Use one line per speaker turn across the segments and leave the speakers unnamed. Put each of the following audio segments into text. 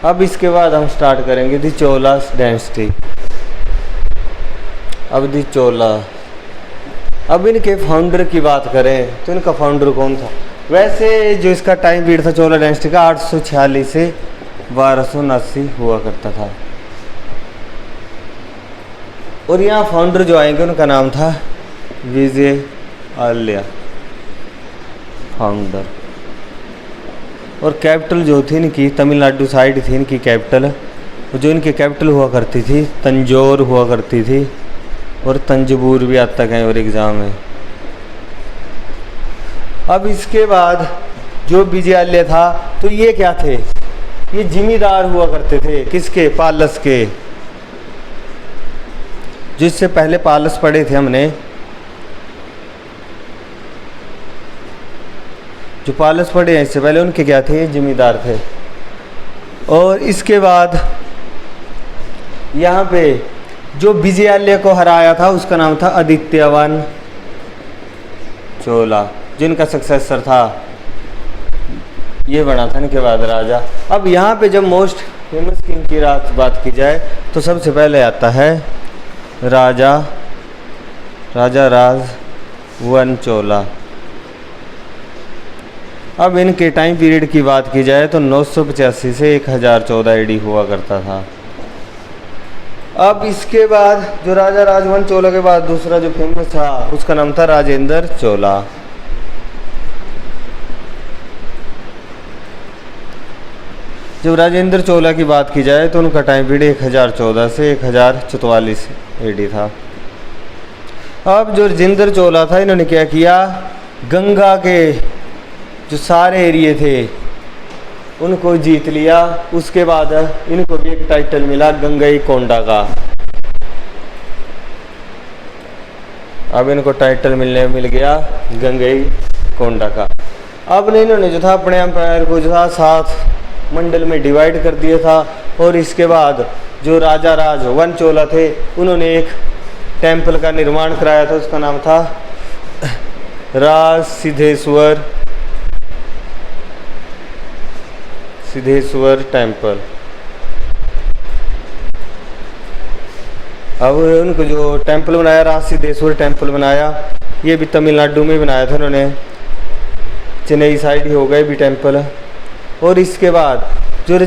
अब इसके बाद हम स्टार्ट करेंगे दी चोलास डायनेस्टी। अब दी चोला, अब इनके फाउंडर की बात करें तो इनका फाउंडर कौन था? वैसे जो इसका टाइम पीरियड था चोला डायनेस्टी का 846 से 1279 हुआ करता था। और यहाँ फाउंडर जो आएंगे उनका नाम था विजय आल्या फाउंडर। और कैपिटल जो थी इनकी तमिलनाडु साइड थी इनकी कैपिटल, जो इनकी कैपिटल हुआ करती थी तंजौर हुआ करती थी, और तंजबूर भी आता कहीं और एग्ज़ाम में। अब इसके बाद जो विजयालय था तो ये क्या थे? ये जिम्मेदार हुआ करते थे किसके? पालस के। जिससे पहले पालस पढ़े थे हमने, जो पालस पढ़े हैं इससे पहले उनके क्या थे? जिम्मेदार थे। और इसके बाद यहाँ पे जो विजयालय को हराया था उसका नाम था आदित्यवन चोला, जिनका सक्सेसर था ये बना था इनके बाद राजा। अब यहाँ पे जब मोस्ट फेमस किंग की बात की जाए तो सबसे पहले आता है राजा राज वन चोला। अब इनके टाइम पीरियड की बात की जाए तो 985 से 1014 AD हुआ करता था। अब इसके बाद जो राजा राजवन चोला के बाद दूसरा जो फेमस था उसका नाम था राजेंद्र चोला। जब राजेंद्र चोला की बात की जाए तो उनका टाइम पीरियड 1014 से 1044 AD था। अब जो राजेंद्र चोला था इन्होंने क्या किया? गंगा के जो सारे एरिए थे उनको जीत लिया। उसके बाद इनको भी एक टाइटल मिला गंगई कोंडा का। अब इनको टाइटल मिल गया गंगई कोंडा का। अब इन्होंने जो था अपने एम्पायर को जो था 7 मंडल में डिवाइड कर दिया था। और इसके बाद जो राजा राजवन चोला थे उन्होंने एक टेम्पल का निर्माण कराया था, उसका नाम था राज सिद्धेश्वर टेम्पल। अब उनको जो टेम्पल बनाया राज सिद्धेश्वर टेम्पल बनाया, ये भी तमिलनाडु में बनाया था उन्होंने, चेन्नई साइड ही हो गए भी टेम्पल। और इसके बाद जो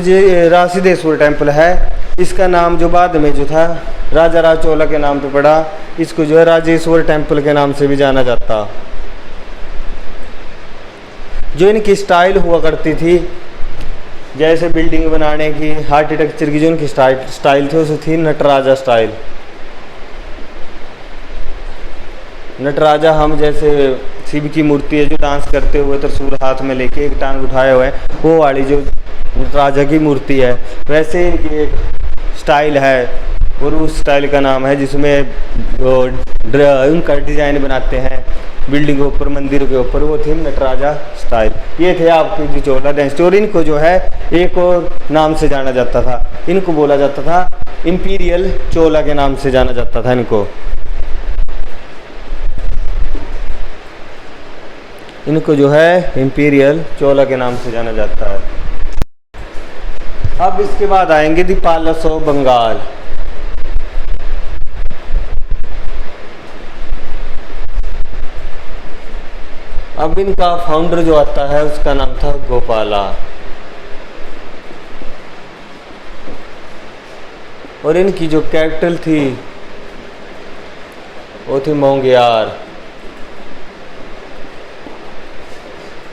राज सिद्धेश्वर टेम्पल है इसका नाम जो बाद में जो था राजा राज चोला के नाम पे पड़ा, इसको जो है राजेश्वर टेम्पल के नाम से भी जाना जाता। जो इनकी स्टाइल हुआ करती थी जैसे बिल्डिंग बनाने की आर्किटेक्चर की जो उनकी स्टाइल थी उसे थी नटराजा स्टाइल। नटराजा हम जैसे शिव की मूर्ति है जो डांस करते हुए त्रिशूल हाथ में लेके एक टांग उठाए हुए हैं, वो वाली जो नटराजा की मूर्ति है वैसे इनकी एक स्टाइल है। और उस स्टाइल का नाम है जिसमें उनका डिज़ाइन बनाते हैं बिल्डिंग के ऊपर मंदिर के ऊपर, वो थी नटराजा स्टाइल। ये थे आपकी जो चोला डायनेस्टी। और इनको जो है एक और नाम से जाना जाता था, इनको बोला जाता था इंपीरियल चोला के नाम से जाना जाता था इनको जो है इंपीरियल चोला के नाम से जाना जाता है। अब इसके बाद आएंगे दी पालस ऑफ बंगाल। अब इनका फाउंडर जो आता है उसका नाम था गोपाला। और इनकी जो कैपिटल थी वो थी मोंगियार।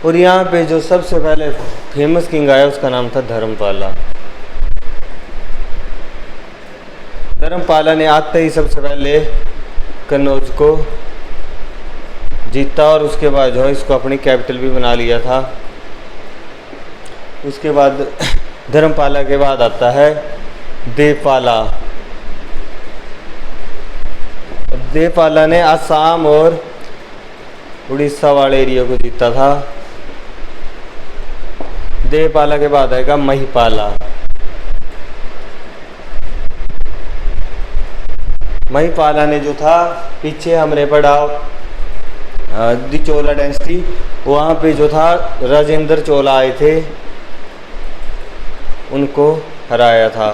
और यहाँ पे जो सबसे पहले फेमस किंग आया उसका नाम था धर्मपाला। धर्मपाला ने आते ही सबसे पहले कन्नौज को जीता और उसके बाद जो है इसको अपनी कैपिटल भी बना लिया था। उसके बाद धर्मपाला के बाद आता है देवपाला। देवपाला ने असम और उड़ीसा वाले एरिया को जीता था। देवपाला के बाद आएगा महिपाला। महिपाला ने जो था पीछे हमने पढ़ा दी चोला डायनेस्टी, वहाँ पे जो था राजेंद्र चोला आए थे उनको हराया था।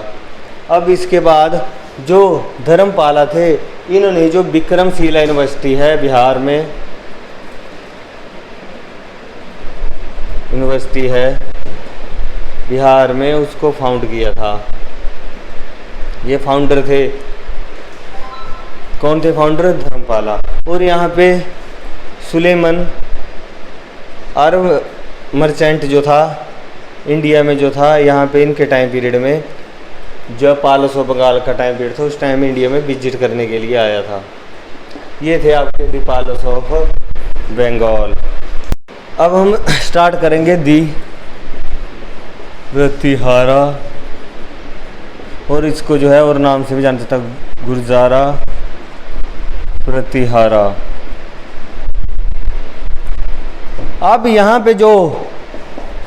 अब इसके बाद जो धर्मपाला थे, इन्होंने जो विक्रमशिला यूनिवर्सिटी है बिहार में, यूनिवर्सिटी है बिहार में, उसको फाउंड किया था। ये फाउंडर थे, कौन थे फाउंडर? धर्मपाला। और यहाँ पे सुलेमान अरब मर्चेंट जो था इंडिया में जो था, यहाँ पे इनके टाइम पीरियड में, जब पालस ऑफ बंगाल का टाइम पीरियड था, उस टाइम में इंडिया में विजिट करने के लिए आया था। ये थे आपके दी पालस ऑफ बंगाल। अब हम स्टार्ट करेंगे दी प्रतिहारा, और इसको जो है और नाम से भी जानते था, गुर्जारा प्रतिहारा। अब यहाँ पे जो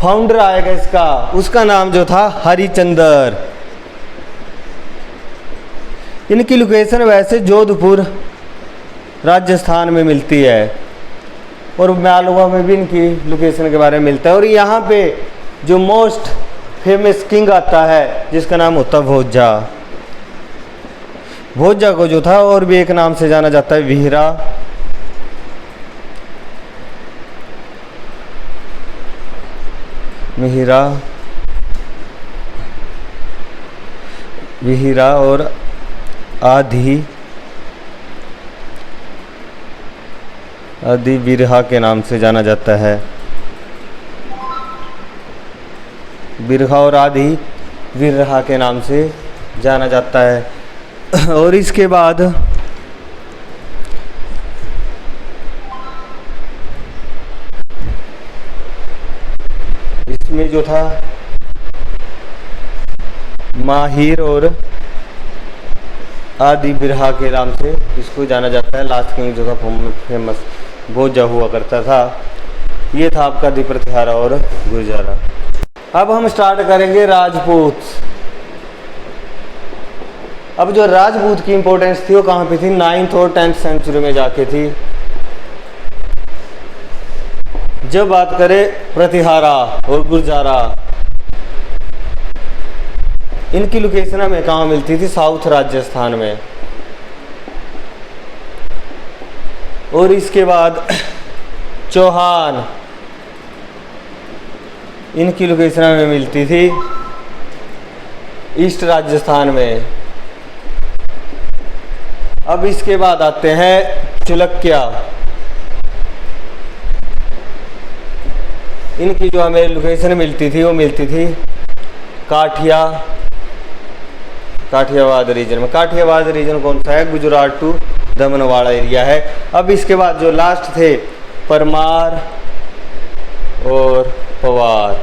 फाउंडर आएगा इसका, उसका नाम जो था हरिचंदर। इनकी लोकेशन वैसे जोधपुर राजस्थान में मिलती है, और मालवा में भी इनकी लोकेशन के बारे में मिलता है। और यहाँ पे जो मोस्ट फेमस किंग आता है, जिसका नाम होता है भोजा। भोजा को जो था और भी एक नाम से जाना जाता है, वीरा। मिहिरा, विहिरा और आदि बिरहा के नाम से जाना जाता है। बिरहा और आदि बिरहा के नाम से जाना जाता है। और इसके बाद इसमें जो था माहिर और आदि बिरहा के नाम से इसको जाना जाता है। लास्ट किंग जो था फेमस भोजा हुआ करता था। ये था आपका दी प्रतिहारा और गुर्जारा। अब हम स्टार्ट करेंगे राजपूत। अब जो राजपूत की इंपॉर्टेंस थी वो कहाँ पे थी? 9th और 10th सेंचुरी में जाके थी। जब बात करें प्रतिहारा और गुर्जारा, इनकी लोकेशन हमें कहाँ मिलती थी? साउथ राजस्थान में। और इसके बाद चौहान, इनकी लोकेशन हमें मिलती थी ईस्ट राजस्थान में। अब इसके बाद आते हैं चुलक्या। इनकी जो हमें लोकेशन मिलती थी वो मिलती थी काठियावाड़ रीजन में। काठियावाड़ रीजन कौन सा है? गुजरात टू दमनवाड़ा एरिया है। अब इसके बाद जो लास्ट थे परमार और पवार,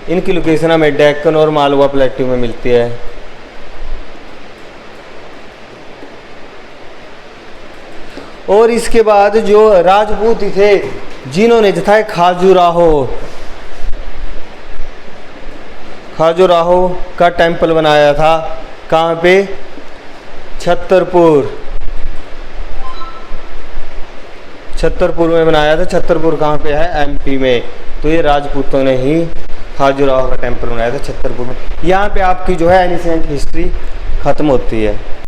इनकी लोकेशन हमें डेक्कन और मालवा प्लेट्यू में मिलती है। और इसके बाद जो राजपूत थे जिन्होंने जो था खाजुराहो का टेम्पल बनाया था। कहाँ पे? छतरपुर में बनाया था। छतरपुर कहाँ पे है? एमपी में। तो ये राजपूतों ने ही खाजुराहो का टेम्पल बनाया था छतरपुर में। यहाँ पे आपकी जो है एनिसेंट हिस्ट्री खत्म होती है।